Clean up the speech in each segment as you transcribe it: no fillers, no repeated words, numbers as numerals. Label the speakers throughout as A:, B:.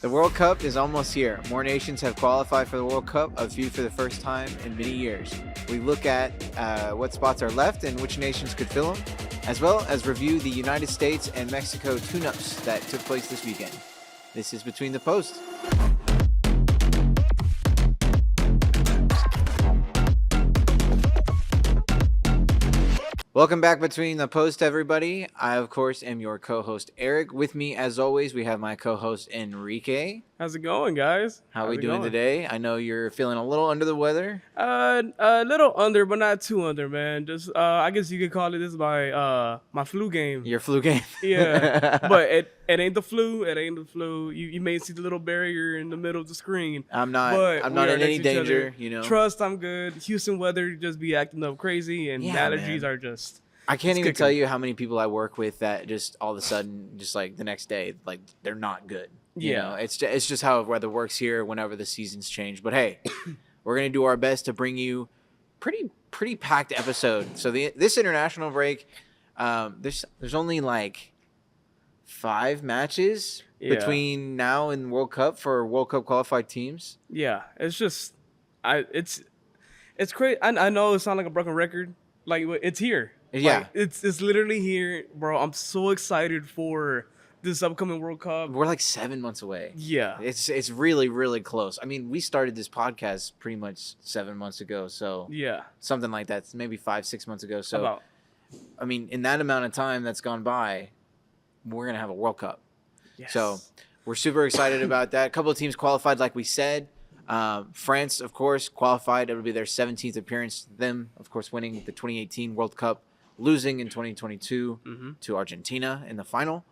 A: The World Cup is almost here. More nations have qualified for the World Cup, a few for the first time in many years. We look at what spots are left and which nations could fill them, as well as review the United States and Mexico tune-ups that took place this weekend. This is Between the Posts. Welcome back Between the Post, everybody. I, of course, am your co-host, Eric. With me, as always, we have my co-host, Enrique.
B: How's it going, guys?
A: How are we doing today? I know you're feeling a little under the weather.
B: A little under, but not too under, man. Just, I guess you could call it this my flu game.
A: Your flu game?
B: Yeah, but it ain't the flu. It ain't the flu. You may see the little barrier in the middle of the screen.
A: I'm not in any danger, you know.
B: Trust, I'm good. Houston weather just be acting up crazy, and allergies are just...
A: I can't even tell you how many people I work with that just all of a sudden, just like the next day, like they're not good. You know, it's just how weather works here whenever the seasons change. But hey, we're gonna do our best to bring you pretty packed episode. So this international break, there's only like 5 matches between now and World Cup for World Cup qualified teams.
B: Yeah, it's just it's crazy. I know it sounds like a broken record. Like it's here.
A: Yeah,
B: like, it's literally here, bro. I'm so excited for this upcoming World Cup.
A: We're like 7 months away.
B: Yeah,
A: it's really, really close. I mean, we started this podcast pretty much 7 months ago, so
B: yeah,
A: something like that, maybe 5-6 months ago. So, I mean, in that amount of time that's gone by, we're gonna have a World Cup.
B: Yes.
A: So we're super excited about that. A couple of teams qualified, like we said. France, of course, qualified. It'll be their 17th appearance. Them, of course, winning the 2018 World Cup, losing in 2022 to Argentina in the final.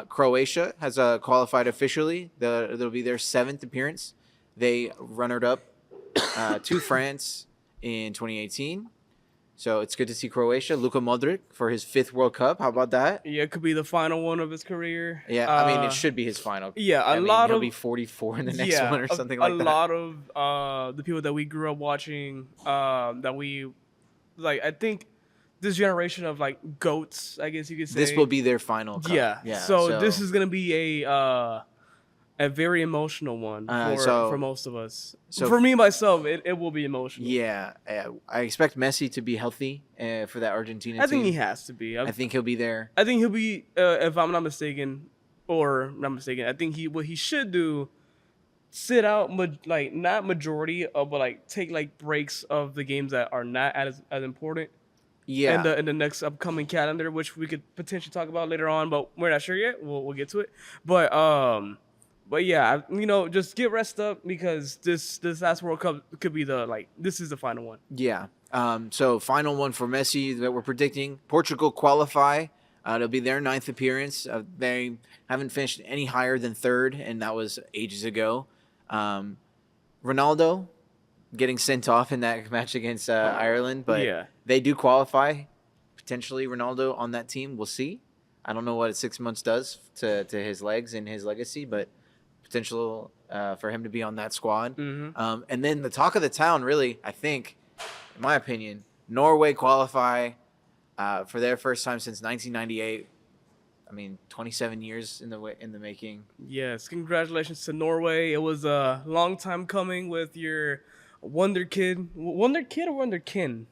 A: Croatia has qualified officially. It'll be their 7th appearance. They runnered up to France in 2018. So it's good to see Croatia. Luka Modric for his 5th World Cup. How about that?
B: Yeah, it could be the final one of his career.
A: Yeah, I mean, it should be his final.
B: Yeah,
A: he'll be 44 in the next one or something like that.
B: A lot of the people that we grew up watching, that we, like, I think this generation of, like, GOATs, I guess you could say.
A: This will be their final cup.
B: Yeah. So this is going to be a very emotional one for most of us. So for me, myself, it will be emotional.
A: Yeah. I expect Messi to be healthy for that Argentina team.
B: I think he has to be.
A: I think he'll be there.
B: I think he'll be, if I'm not mistaken, I think what he should do, sit out, like, not majority of, but, like, take, like, breaks of the games that are not as important.
A: Yeah.
B: In the next upcoming calendar, which we could potentially talk about later on, but we're not sure yet. We'll get to it. But yeah, you know, just get rest up because this last World Cup could be this is the final one.
A: Yeah. So final one for Messi that we're predicting. Portugal qualify. It'll be their 9th appearance. They haven't finished any higher than 3rd, and that was ages ago. Ronaldo getting sent off in that match against Ireland, but they do qualify. Potentially Ronaldo on that team. We'll see. I don't know what 6 months does to his legs and his legacy, but potential for him to be on that squad.
B: Mm-hmm.
A: And then the talk of the town, really, I think, in my opinion, Norway qualify for their first time since 1998. I mean, 27 years in the making.
B: Yes, congratulations to Norway. It was a long time coming with your Wonder Kid or Wonderkin?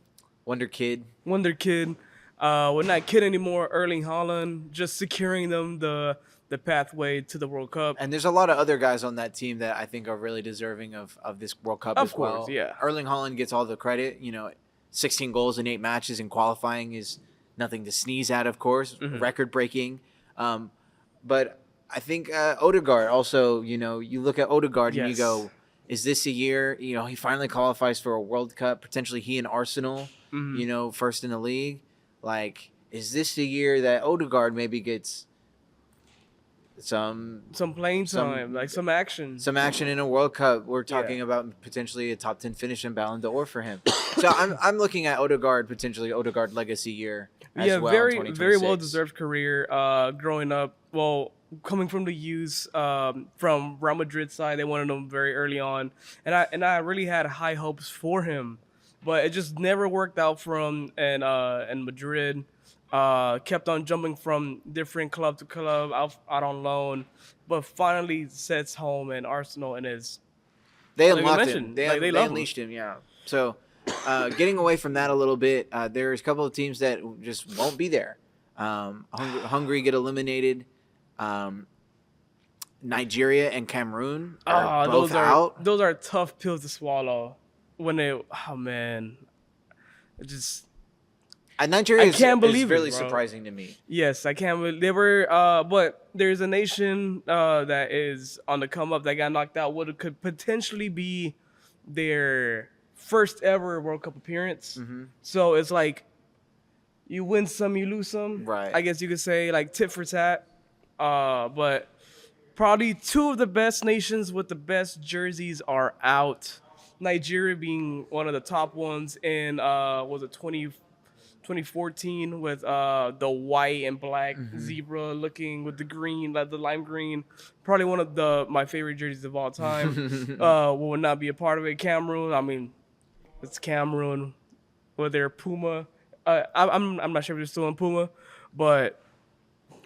A: Wonder Kid.
B: Well, not kid anymore. Erling Haaland just securing them the pathway to the World Cup.
A: And there's a lot of other guys on that team that I think are really deserving of this World Cup as well.
B: Of course, yeah.
A: Erling Haaland gets all the credit. You know, 16 goals in 8 matches in qualifying is nothing to sneeze at, of course. Record-breaking. But I think Odegaard also, you know, you look at Odegaard and you go, is this a year? You know, he finally qualifies for a World Cup. Potentially he and Arsenal, you know, first in the league. Like, is this the year that Odegaard maybe gets some playing
B: time, like some action
A: in a World Cup? We're talking about potentially a top 10 finish in Ballon d'Or for him. So I'm looking at Odegaard, potentially Odegaard legacy year as well.
B: Very well deserved career. Growing up, coming from the youth, from Real Madrid side, they wanted him very early on, and I really had high hopes for him, but it just never worked out for him in Madrid. kept on jumping from different club to club, out on loan, but finally sets home in Arsenal and is
A: They
B: like we
A: unlocked him.
B: mentioned, like they
A: They
B: love him.
A: unleashed him. Yeah. So, getting away from that a little bit, there's a couple of teams that just won't be there. Hungary get eliminated. Nigeria and Cameroon are both out.
B: Those are tough pills to swallow. When they, oh man, it just
A: Nigeria
B: I can't
A: is
B: believe it,
A: really
B: bro.
A: surprising to me.
B: yes, I can't believe they were. But there's a nation that is on the come up that got knocked out. What could potentially be their first ever World Cup appearance.
A: Mm-hmm.
B: So it's like you win some, you lose some.
A: Right.
B: I guess you could say like tit for tat. But probably two of the best nations with the best jerseys are out. Nigeria being one of the top ones in was it 2014 with the white and black zebra looking with the green, like the lime green. Probably one of my favorite jerseys of all time. Will not be a part of it. Cameroon, I mean, it's Cameroon with their Puma. I'm not sure if they're still in Puma, but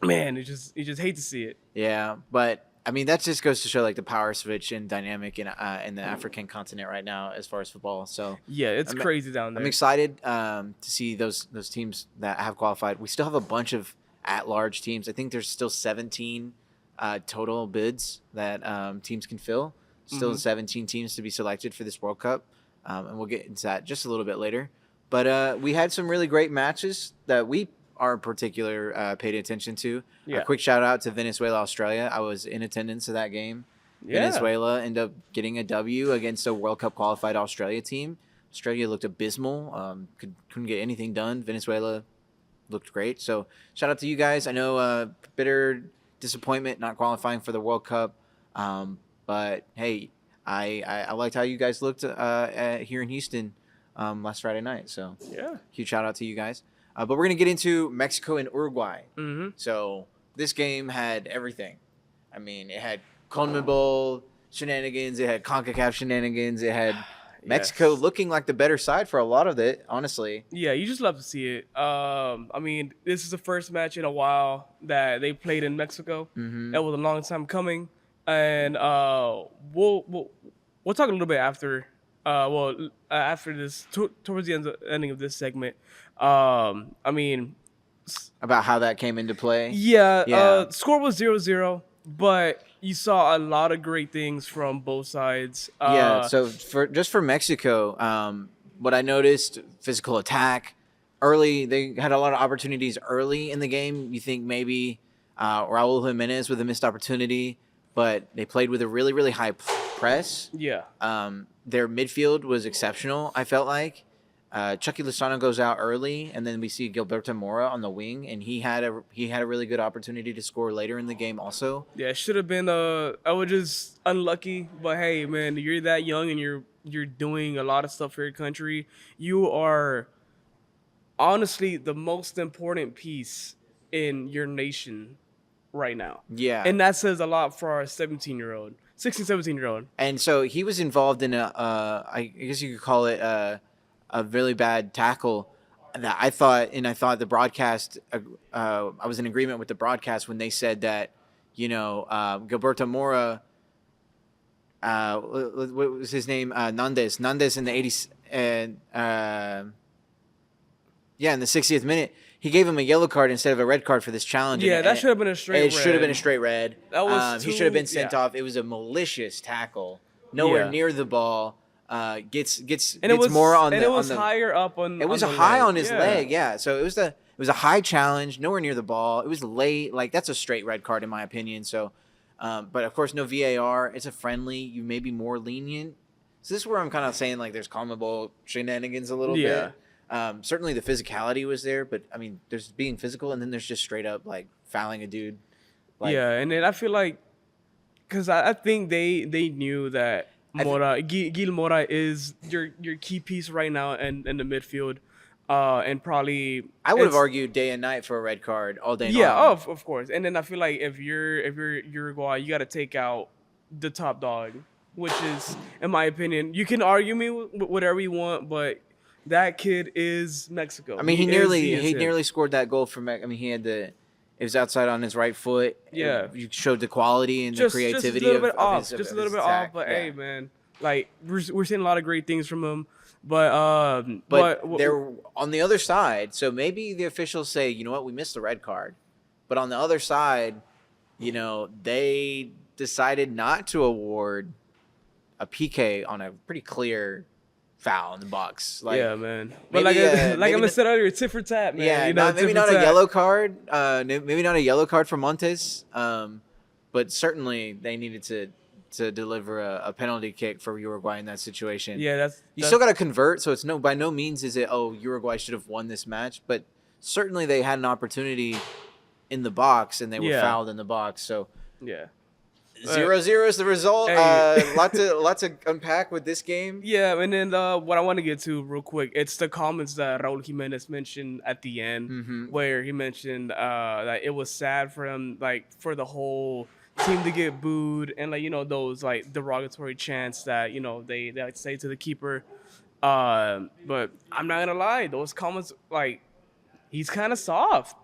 B: man, you just hate to see it.
A: Yeah, but I mean that just goes to show like the power switch and dynamic in the African continent right now as far as football. So
B: Yeah, it's crazy down there.
A: I'm excited to see those teams that have qualified. We still have a bunch of at-large teams. I think there's still 17 total bids that teams can fill. Still 17 teams to be selected for this World Cup, and we'll get into that just a little bit later. But we had some really great matches that we are in particular paid attention to.
B: Yeah.
A: A quick shout out to Venezuela, Australia. I was in attendance of that game.
B: Yeah.
A: Venezuela ended up getting a W against a World Cup qualified Australia team. Australia looked abysmal. Couldn't get anything done. Venezuela looked great. So shout out to you guys. I know bitter disappointment not qualifying for the World Cup. But hey, I liked how you guys looked here in Houston last Friday night. So
B: Yeah.
A: huge shout out to you guys. But we're going to get into Mexico and Uruguay.
B: Mm-hmm.
A: So this game had everything. I mean, it had CONMEBOL shenanigans. It had CONCACAF shenanigans. It had Mexico looking like the better side for a lot of it, honestly.
B: Yeah, you just love to see it. I mean, this is the first match in a while that they played in Mexico.
A: Mm-hmm.
B: That was a long time coming, and we'll talk a little bit after. After this, towards the ending of this segment. I mean,
A: About how that came into play.
B: yeah. Score was 0-0, but you saw a lot of great things from both sides.
A: So for Mexico, what I noticed, physical attack early. They had a lot of opportunities early in the game. You think maybe Raul Jimenez with a missed opportunity, but they played with a really, really high press.
B: Yeah.
A: Their midfield was exceptional, I felt like. Chucky Lozano goes out early, and then we see Gilberto Mora on the wing, and he had a really good opportunity to score later in the game also.
B: Yeah, it should have been I was just unlucky, but hey, man, you're that young and you're doing a lot of stuff for your country. You are honestly the most important piece in your nation right now.
A: Yeah.
B: And that says a lot for our 17-year-old.
A: And so he was involved in I guess you could call it a really bad tackle that I thought the broadcast, I was in agreement with the broadcast when they said that, Gilberto Mora, what was his name? Nandes in the 80s, and in the 60th minute, he gave him a yellow card instead of a red card for this challenge.
B: Yeah, that should have been a straight red.
A: It should have been a straight red.
B: That was
A: he should have been sent off. It was a malicious tackle. Nowhere near the ball. Gets more on the.
B: And it was higher up on.
A: It was
B: on the
A: high
B: leg.
A: on his leg. Yeah. So it was a high challenge. Nowhere near the ball. It was late. Like that's a straight red card in my opinion. So, but of course no VAR. It's a friendly. You may be more lenient. So this is where I'm kind of saying like there's CONMEBOL shenanigans a little bit. Certainly the physicality was there, but I mean, there's being physical, and then there's just straight up like fouling a dude.
B: And then I feel like, because I think they knew that Gil Mora is your key piece right now in the midfield, and probably
A: I would have argued day and night for a red card all day long.
B: Yeah, of course. And then I feel like if you're Uruguay, you got to take out the top dog, which is, in my opinion, you can argue me with whatever you want, but that kid is Mexico.
A: I mean,
B: He is him.
A: nearly scored that goal for I mean, he had it was outside on his right foot.
B: Yeah.
A: You showed the quality and the creativity
B: just a little bit
A: of
B: off,
A: his,
B: just a
A: of
B: little
A: his
B: bit
A: attack.
B: off. But
A: Yeah.
B: hey, man, like we're seeing a lot of great things from him. But
A: they're on the other side, so maybe the officials say, you know what, we missed the red card, but on the other side, you know, they decided not to award a PK on a pretty clear foul in the box. Like,
B: yeah, man. But
A: maybe,
B: like I said earlier, tit for tat, man.
A: yeah,
B: you know,
A: maybe not a yellow card. Maybe not a yellow card for Montes. But certainly they needed to deliver a penalty kick for Uruguay in that situation.
B: Yeah, that's
A: still got to convert. So it's by no means is it Uruguay should have won this match, but certainly they had an opportunity in the box and they were fouled in the box. So
B: yeah.
A: 0-0 is the result.
B: Hey.
A: Lot to unpack with this game.
B: Yeah, and then what I want to get to real quick, it's the comments that Raul Jimenez mentioned at the end, where he mentioned that it was sad for him, like for the whole team to get booed, and like, you know, those like derogatory chants that, you know, they like say to the keeper. But I'm not gonna lie, those comments, like, he's kind of soft.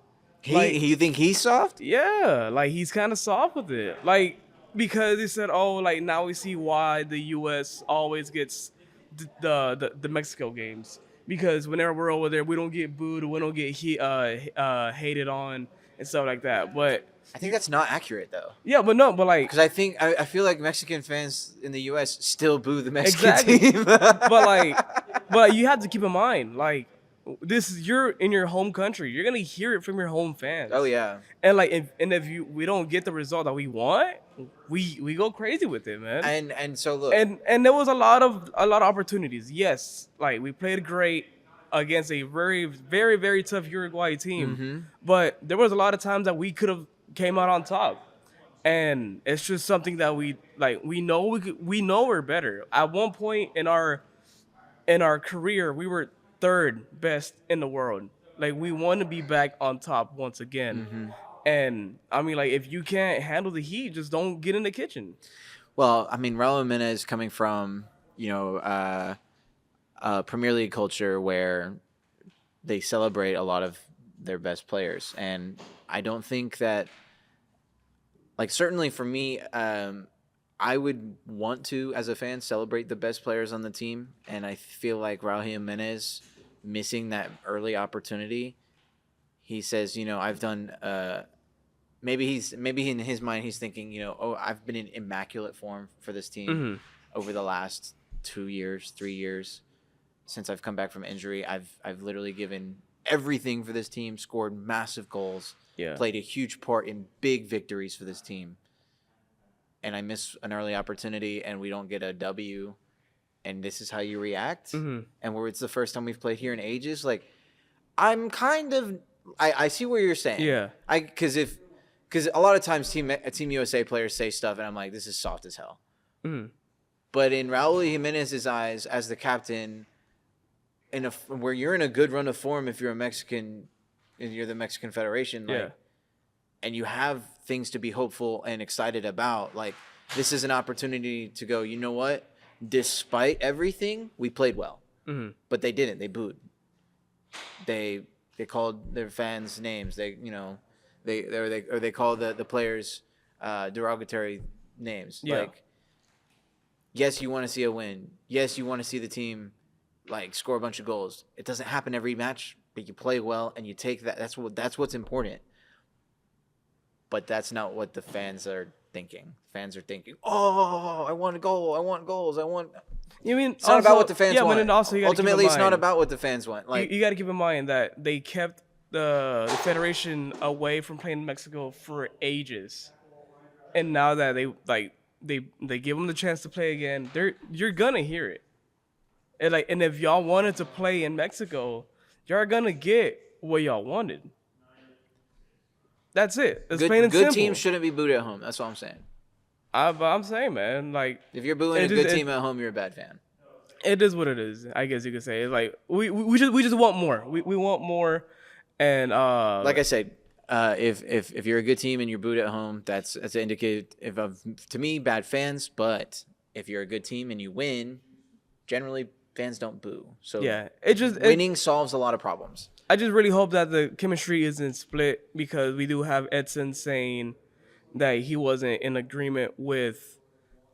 A: You think he's soft?
B: Yeah, like he's kind of soft with it, like. Because he said, "Oh, like now we see why the U.S. always gets the Mexico games, because whenever we're over there, we don't get booed, we don't get hated on and stuff like that." But
A: I think that's not accurate, though.
B: Yeah, but like,
A: because I feel like Mexican fans in the U.S. still boo the Mexican team.
B: but you have to keep in mind, like, you're in your home country, you're gonna hear it from your home fans.
A: Oh yeah,
B: and like if we don't get the result that we want, we go crazy with it, man.
A: And so look,
B: and there was a lot of opportunities. Yes, like we played great against a very very very tough Uruguay team, but there was a lot of times that we could have came out on top. And it's just something that we know we're better. At one point in our career, we were third best in the world. Like, we want to be back on top once again. And I mean, like, if you can't handle the heat, just don't get in the kitchen.
A: Well, I mean, Raul Jimenez coming from, you know, Premier League culture where they celebrate a lot of their best players, and I don't think that, like, certainly for me, I would want to, as a fan, celebrate the best players on the team, and I feel like Raul Jimenez missing that early opportunity. He says, you know, I've done. Maybe in his mind he's thinking, you know, I've been in immaculate form for this team over the last 2 years, 3 years since I've come back from injury. I've literally given everything for this team, scored massive goals, played a huge part in big victories for this team. And I miss an early opportunity, and we don't get a W, and this is how you react. And it's the first time we've played here in ages. Like, I'm kind of, I see what you're saying.
B: Yeah.
A: Because a lot of times Team USA players say stuff, and I'm like, this is soft as hell. But in Raul Jimenez's eyes, as the captain, where you're in a good run of form, if you're a Mexican, and you're the Mexican Federation, like, and you have things to be hopeful and excited about, like, this is an opportunity to go, you know what? Despite everything, we played well. But they didn't. They booed. They called their fans names. They called the players derogatory names. Like, yes, you want to see a win. Yes, you want to see the team, like, score a bunch of goals. It doesn't happen every match, but you play well and you take that. That's what's important. But that's not what the fans are thinking. Fans are thinking, "Oh, I want a goal. I want goals. I want."
B: You mean
A: it's not about what the fans want?
B: But then also
A: ultimately, it's not about what the fans want. Like,
B: you got to keep in mind that they kept the federation away from playing in Mexico for ages, and now that they give them the chance to play again, you're gonna hear it. And if y'all wanted to play in Mexico, y'all gonna get what y'all wanted. That's it. It's plain and simple.
A: Good teams shouldn't be booed at home. That's all I'm saying.
B: I'm saying, man, like,
A: if you're booing a good team at home, you're a bad fan.
B: It is what it is. I guess you could say. It's like we just want more. We want more. And
A: like I said, if you're a good team and you're booed at home, that's an indicative of, to me, bad fans. But if you're a good team and you win, generally fans don't boo. So
B: Yeah, it
A: winning solves a lot of problems.
B: I just really hope that the chemistry isn't split because we do have Edson saying that he wasn't in agreement with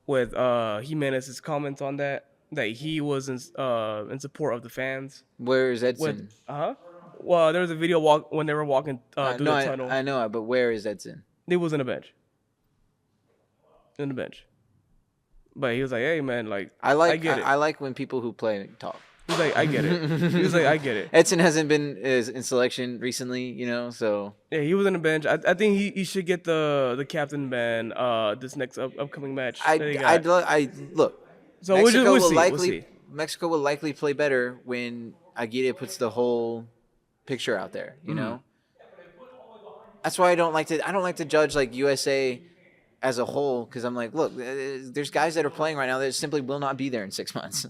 B: Jimenez's comments on that he was in support of the fans.
A: Where is
B: With
A: Edson?
B: well, there was a video walk when they were walking through
A: No,
B: the tunnel.
A: I know, but where is Edson?
B: He was in the bench. In the bench. But he was like, "Hey man, like I get it."
A: I like when people who play talk.
B: He's like, "I get it." He was like, "I get it."
A: Edson hasn't been in selection recently, you know, so
B: Yeah, he was on the bench. I think he should get the captain ban this next upcoming match.
A: Look.
B: So we'll see.
A: Mexico will likely play better when Aguirre puts the whole picture out there, you know. That's why I don't like to judge like USA as a whole, because I'm like, look, there's guys that are playing right now that simply will not be there in 6 months.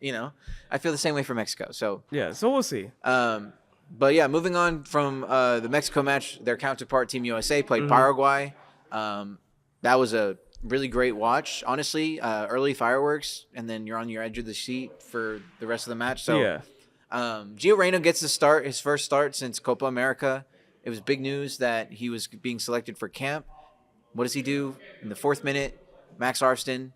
A: You know, I feel the same way for Mexico. So
B: yeah, so we'll see.
A: But yeah, moving on from the Mexico match, their counterpart Team USA played Paraguay. That was a really great watch, honestly. Early fireworks, and then you're on your edge of the seat for the rest of the match. So
B: Yeah.
A: Gio Reyna gets his first start since Copa America. It was big news that he was being selected for camp. What does he do in the 4th minute? Max Arfsten.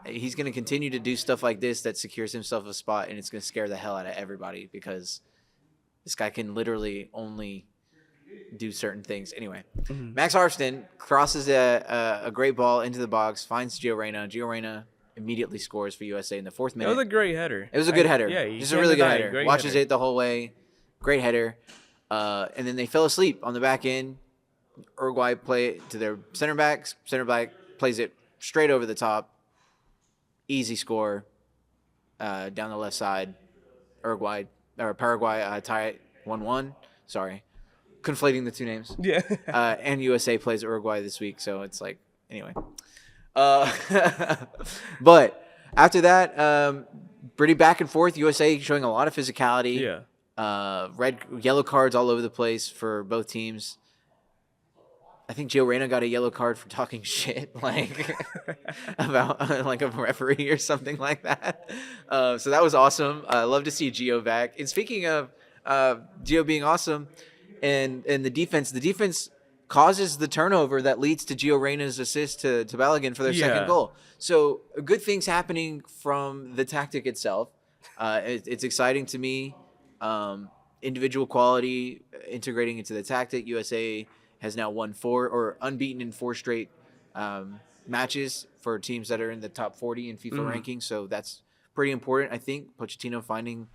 A: He's going to continue to do stuff like this that secures himself a spot, and it's going to scare the hell out of everybody because this guy can literally only do certain things. Anyway, Max Arfsten crosses a great ball into the box, finds Gio Reyna. Gio Reyna immediately scores for USA in the 4th minute.
B: It was a great header.
A: It was a good header.
B: Yeah,
A: just a really good header. Watches it the whole way. Great header. And then they fell asleep on the back end. Uruguay play it to their center back. Center back plays it straight over the top. Easy score down the left side. Paraguay tie it 1-1. Sorry. Conflating the two names.
B: Yeah.
A: And USA plays Uruguay this week, so it's like, anyway. But after that, pretty back and forth. USA showing a lot of physicality.
B: Yeah.
A: Yellow cards all over the place for both teams. I think Gio Reyna got a yellow card for talking shit, like about like a referee or something like that. So that was awesome. I love to see Gio back. And speaking of Gio being awesome, and the defense causes the turnover that leads to Gio Reyna's assist to Balogun for their second goal. So good things happening from the tactic itself. It's exciting to me. Individual quality integrating into the tactic. USA has now won unbeaten in 4 straight matches for teams that are in the top 40 in FIFA rankings. So that's pretty important. I think Pochettino finding,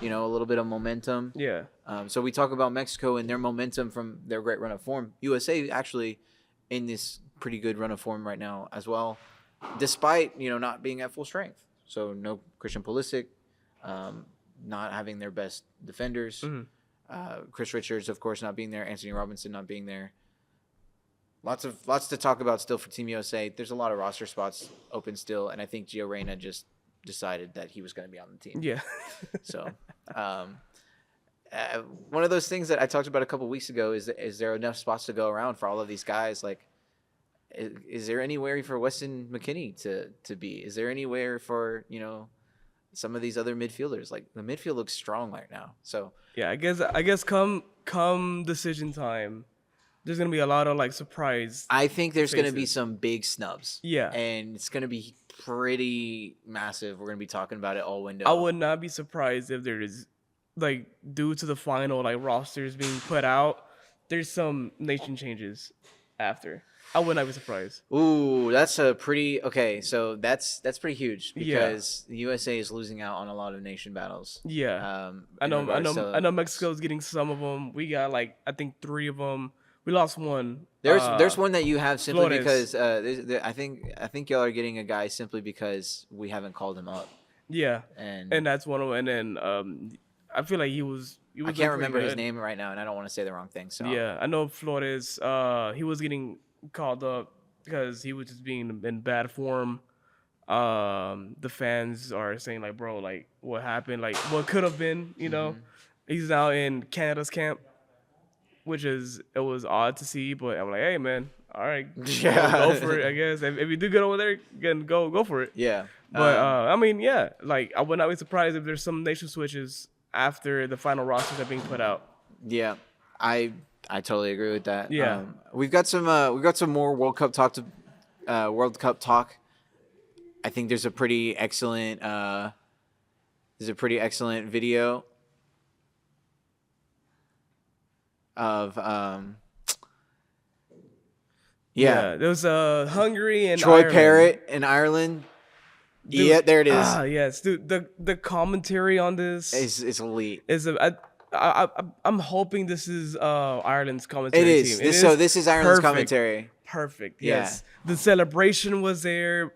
A: a little bit of momentum.
B: Yeah.
A: So we talk about Mexico and their momentum from their great run of form. USA actually in this pretty good run of form right now as well, despite, not being at full strength. So no Christian Pulisic, not having their best defenders. Chris Richards, of course, not being there. Anthony Robinson not being there. Lots to talk about still for Team USA. There's a lot of roster spots open still, and I think Gio Reyna just decided that he was going to be on the team.
B: Yeah.
A: So, one of those things that I talked about a couple weeks ago is there enough spots to go around for all of these guys? Like, is there anywhere for Weston McKennie to be? Is there anywhere for some of these other midfielders? Like, the midfield looks strong right now. So
B: yeah, I guess come decision time, there's gonna be a lot of like surprise.
A: I think there's gonna be some big snubs.
B: Yeah,
A: and it's gonna be pretty massive. We're gonna be talking about it all window.
B: I would not be surprised if there is, like, due to the final like rosters being put out, there's some nation changes after. I would not be surprised.
A: Ooh, that's a pretty so that's pretty huge because the USA is losing out on a lot of nation battles.
B: Yeah, I know Mexico's getting some of them. We got I think 3 of them. We lost one.
A: There's one that you have simply
B: Flores.
A: because I think y'all are getting a guy simply because we haven't called him up.
B: Yeah,
A: and
B: that's one of them. And then I feel like he was
A: I can't remember his name right now, and I don't want to say the wrong thing. So
B: yeah, I know Flores. He was getting called up because he was just being in bad form. The fans are saying like, bro, like what happened? Like what could have been? He's now in Canada's camp which is it was odd to see. But I'm like, hey man, all right,
A: Yeah.
B: go for it. I guess if you do good over there, then go for it.
A: Yeah.
B: But I mean, yeah, like I would not be surprised if there's some nation switches after the final rosters are being put out.
A: Yeah, I totally agree with that.
B: Yeah.
A: We've got some more World Cup talk. I think there's a pretty excellent video of
B: There was Hungary and
A: Troy
B: Ireland.
A: Parrott in Ireland.
B: Dude,
A: yeah, there it is.
B: Yes, dude. The commentary on this
A: It's elite.
B: I'm hoping this is Ireland's commentary
A: It is.
B: team.
A: This is Ireland's
B: perfect.
A: commentary.
B: Perfect.
A: Yeah.
B: Yes. The celebration was there.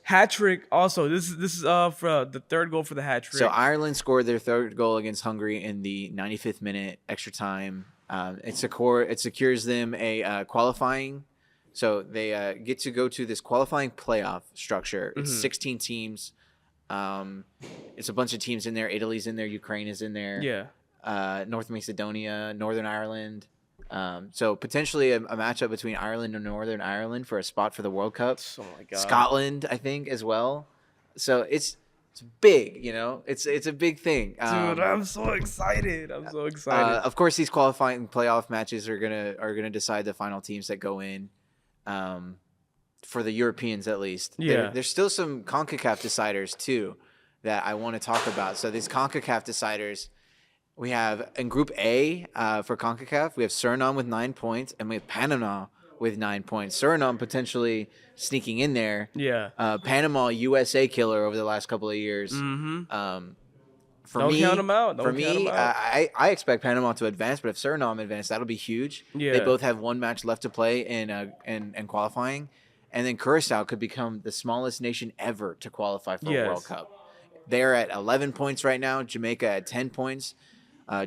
B: Hat trick also. This is for the third goal for the hat trick.
A: So Ireland scored their third goal against Hungary in the 95th minute extra time. It secures them a qualifying. So they get to go to this qualifying playoff structure. It's 16 teams. It's a bunch of teams in there. Italy's in there. Ukraine is in there.
B: Yeah.
A: North Macedonia, Northern Ireland. So potentially a matchup between Ireland and Northern Ireland for a spot for the World Cup.
B: Oh my god.
A: Scotland, I think, as well. So it's big, you know. It's a big thing.
B: Dude, I'm so excited.
A: Of course, these qualifying playoff matches are gonna decide the final teams that go in. For the Europeans, at least.
B: Yeah.
A: There's still some CONCACAF deciders too that I want to talk about. So these CONCACAF deciders. We have in Group A for CONCACAF, we have Suriname with 9 points, and we have Panama with 9 points. Suriname potentially sneaking in there.
B: Yeah.
A: Panama, USA killer over the last couple of years.
B: Mm-hmm.
A: Don't
B: count them out.
A: I expect Panama to advance, but if Suriname advance, that'll be huge.
B: Yeah.
A: They both have one match left to play in qualifying, and then Curacao could become the smallest nation ever to qualify for a World Cup. They're at 11 points right now. Jamaica at 10 points.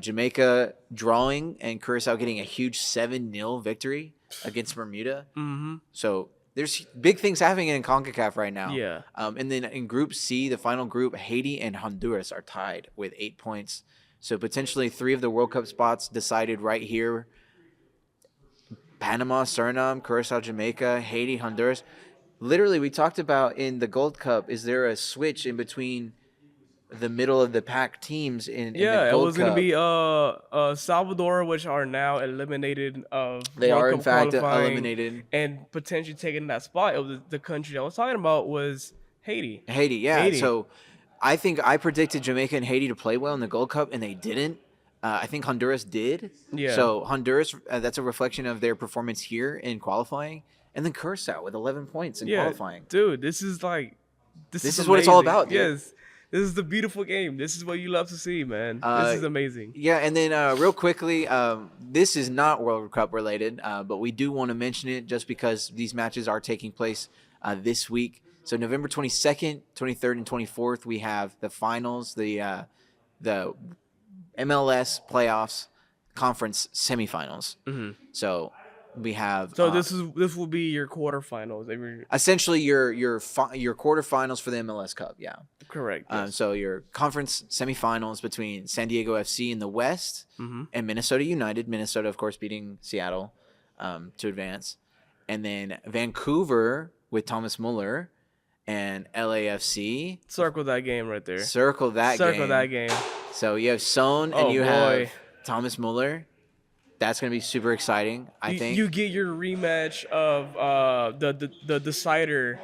A: Jamaica drawing and Curacao getting a huge 7-0 victory against Bermuda.
B: Mm-hmm.
A: So there's big things happening in CONCACAF right now.
B: Yeah.
A: And then in Group C, the final group, Haiti and Honduras are tied with 8 points. So potentially 3 of the World Cup spots decided right here. Panama, Suriname, Curacao, Jamaica, Haiti, Honduras. Literally, we talked about in the Gold Cup, is there a switch in between the middle of the pack teams in the Gold Cup?
B: It was going to be Salvador, which are now eliminated of
A: They
B: World
A: are,
B: Cup
A: in fact,
B: qualifying,
A: eliminated.
B: and potentially taking that spot. It was the country I was talking about was Haiti.
A: Haiti, yeah.
B: Haiti.
A: So I think I predicted Jamaica and Haiti to play well in the Gold Cup, and they didn't. I think Honduras did.
B: Yeah.
A: So Honduras, that's a reflection of their performance here in qualifying. And then Curacao with 11 points in qualifying.
B: Dude, this is like...
A: This is what it's all about, dude.
B: Yes. This is the beautiful game. This is what you love to see, man. This is amazing.
A: Yeah, and then real quickly, this is not World Cup related, but we do want to mention it just because these matches are taking place this week. So November 22nd, 23rd, and 24th, we have the finals, the MLS playoffs conference semifinals.
B: Mm-hmm.
A: So we have.
B: So this will be your quarterfinals.
A: Essentially, your quarterfinals for the MLS Cup. Yeah.
B: Correct. Yes.
A: So your conference semifinals between San Diego FC in the West and Minnesota United. Minnesota, of course, beating Seattle to advance, and then Vancouver with Thomas Muller and LAFC.
B: Circle that game right there.
A: Circle that game. So you have Son and you have Thomas Muller. That's going to be super exciting, I think.
B: You get your rematch of the decider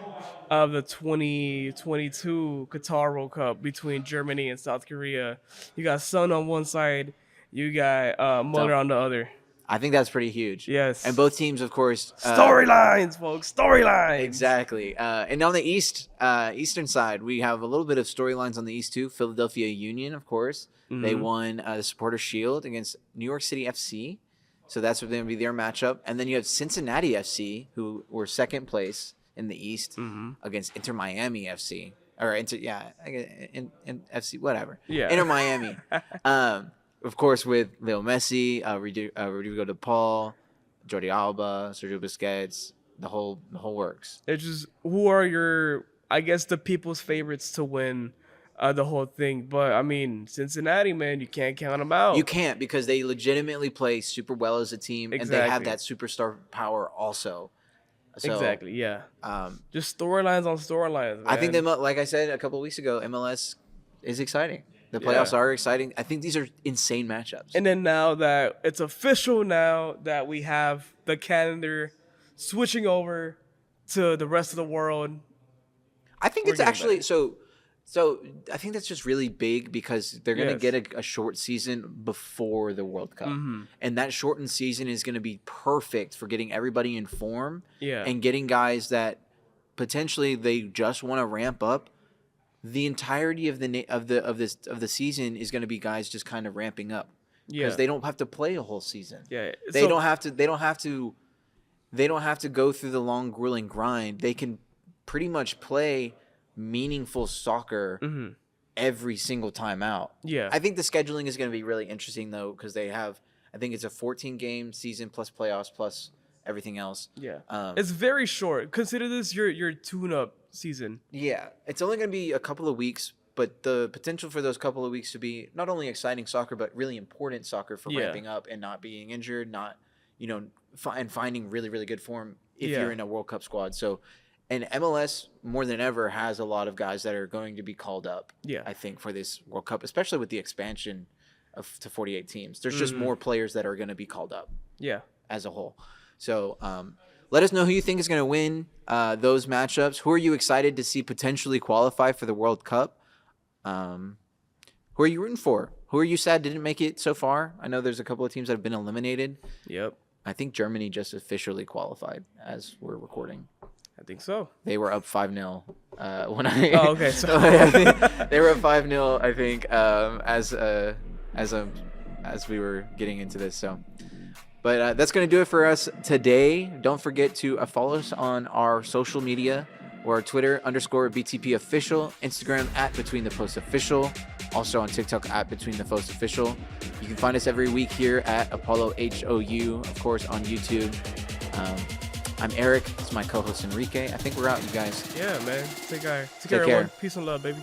B: of the 2022 Qatar World Cup between Germany and South Korea. You got Son on one side. You got Muller on the other.
A: I think that's pretty huge.
B: Yes.
A: And both teams, of course.
B: Storylines, folks. Storylines.
A: Exactly. And on the eastern side, we have a little bit of storylines on the East, too. Philadelphia Union, of course. Mm-hmm. They won the Supporters' Shield against New York City FC. So that's going to be their matchup. And then you have Cincinnati FC, who were second place in the East against Inter Miami FC. Or in FC, whatever.
B: Yeah.
A: Inter Miami. Of course, with Leo Messi, Rodrigo De Paul, Jordi Alba, Sergio Busquets, the whole works.
B: It's just, who are your, I guess, the people's favorites to win the whole thing. But I mean, Cincinnati, man, you can't count them out.
A: You can't, because they legitimately play super well as a team, and they have
B: Exactly.
A: that superstar power also. So,
B: Exactly. Yeah.
A: Um,
B: Just storylines on storylines.
A: I think
B: man.
A: like I said a couple of weeks ago, MLS is exciting. The
B: Yeah.
A: playoffs are exciting. I think these are insane matchups.
B: And then now that it's official, now that we have the calendar switching over to the rest of the world.
A: I think
B: We're
A: it's
B: getting
A: actually
B: better.
A: so. I think that's just really big because they're going to
B: Yes.
A: get a short season before the World Cup,
B: Mm-hmm.
A: and that shortened season is going to be perfect for getting everybody in form
B: Yeah.
A: and getting guys that potentially they just want to ramp up. The entirety of the season is going to be guys just kind of ramping up because
B: Yeah.
A: they don't have to play a whole season.
B: Yeah.
A: They
B: So-
A: don't have to. They don't have to go through the long grueling grind. They can pretty much play meaningful soccer
B: Mm-hmm.
A: every single time out.
B: Yeah.
A: I think the scheduling is going to be really interesting though, because they have. I think it's a 14 game season plus playoffs plus everything else.
B: Yeah.
A: Um,
B: It's very short. Consider this your tune-up season.
A: Yeah, it's only going to be a couple of weeks, but the potential for those couple of weeks to be not only exciting soccer, but really important soccer for
B: Yeah.
A: ramping up and not being injured, not, and finding really, really good form if
B: Yeah.
A: you're in a World Cup squad. So, and MLS more than ever has a lot of guys that are going to be called up.
B: Yeah.
A: I think for this World Cup, especially with the expansion to 48 teams, there's just
B: Mhm.
A: more players that are going to be called up
B: Yeah.
A: as a whole. So let us know who you think is going to win those matchups. Who are you excited to see potentially qualify for the World Cup? Who are you rooting for? Who are you sad didn't make it so far? I know there's a couple of teams that have been eliminated.
B: Yep.
A: I think Germany just officially qualified as we're recording.
B: I think so.
A: They were up 5-0 when I.
B: Oh, okay. So
A: I think they were up 5-0. I think as we were getting into this. So, but that's going to do it for us today. Don't forget to follow us on our social media, or Twitter _BTP official, Instagram @BetweenThePostOfficial, also on TikTok @BetweenThePostOfficial. You can find us every week here at Apollo HOU, of course, on YouTube. I'm Eric. It's my co-host Enrique. I think we're out, you guys.
B: yeah, man. Take care.
A: Take care.
B: Everyone. Peace and love, baby.